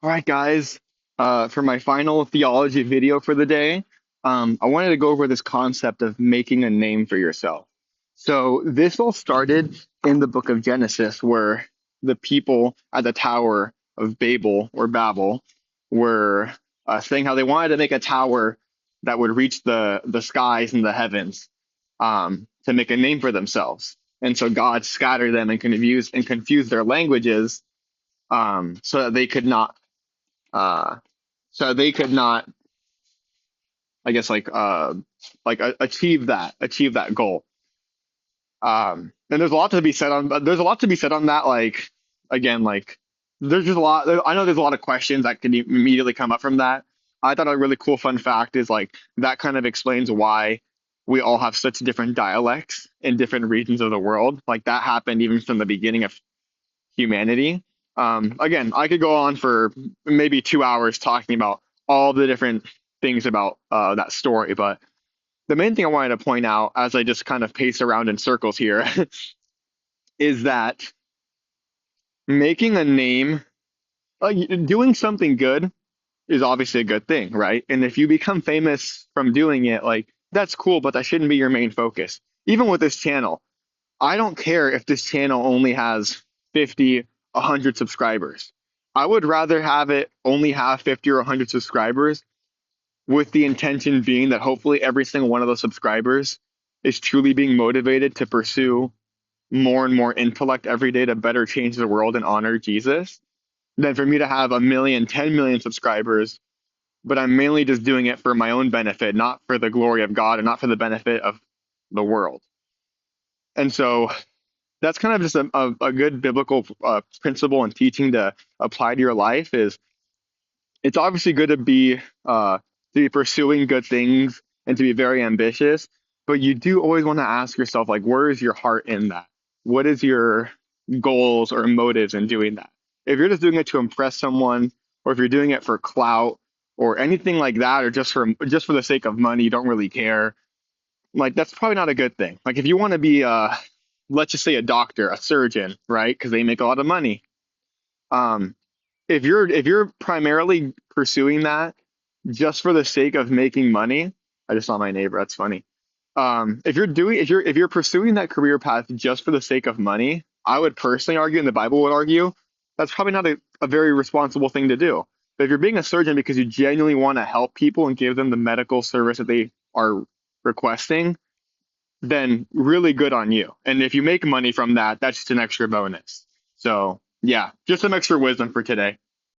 All right, guys. For my final theology video for the day, I wanted to go over this concept of making a name for yourself. So this all started in the book of Genesis, where the people at the Tower of Babel or Babel were saying how they wanted to make a tower that would reach the skies and the heavens, to make a name for themselves. And so God scattered them and confused their languages, so that they could not uh, so they could not, I guess, achieve that goal. And there's a lot to be said on that. Like, again, like, there's just a lot. I know there's a lot of questions that can immediately come up from that. I thought a really cool fun fact is like that kind of explains why we all have such different dialects in different regions of the world. Like that happened even from the beginning of humanity. Again, I could go on for maybe 2 hours talking about all the different things about that story, but the main thing I wanted to point out as I just kind of pace around in circles here is that making a name, like doing something good, is obviously a good thing, right? And if you become famous from doing it, like that's cool, but that shouldn't be your main focus. Even with this channel, I don't care if this channel only has 50, 100 subscribers. I would rather have it only have 50 or 100 subscribers, with the intention being that hopefully every single one of those subscribers is truly being motivated to pursue more and more intellect every day to better change the world and honor Jesus, than for me to have a million, 10 million subscribers, but I'm mainly just doing it for my own benefit, not for the glory of God and not for the benefit of the world. And so that's kind of just a good biblical principle and teaching to apply to your life. Is it's obviously good to be pursuing good things and to be very ambitious, but you do always want to ask yourself, like, where is your heart in that? What is your goals or motives in doing that? If you're just doing it to impress someone, or if you're doing it for clout or anything like that, or just for the sake of money, you don't really care. Like that's probably not a good thing. Like if you want to be let's just say a doctor, a surgeon, right? Because they make a lot of money. Um, if you're primarily pursuing that just for the sake of making money, I just saw my neighbor. That's funny. If you're pursuing that career path just for the sake of money, I would personally argue, and the Bible would argue, that's probably not a very responsible thing to do. But if you're being a surgeon because you genuinely want to help people and give them the medical service that they are requesting, then really good on you. And if you make money from that, that's just an extra bonus. So yeah, just some extra wisdom for today.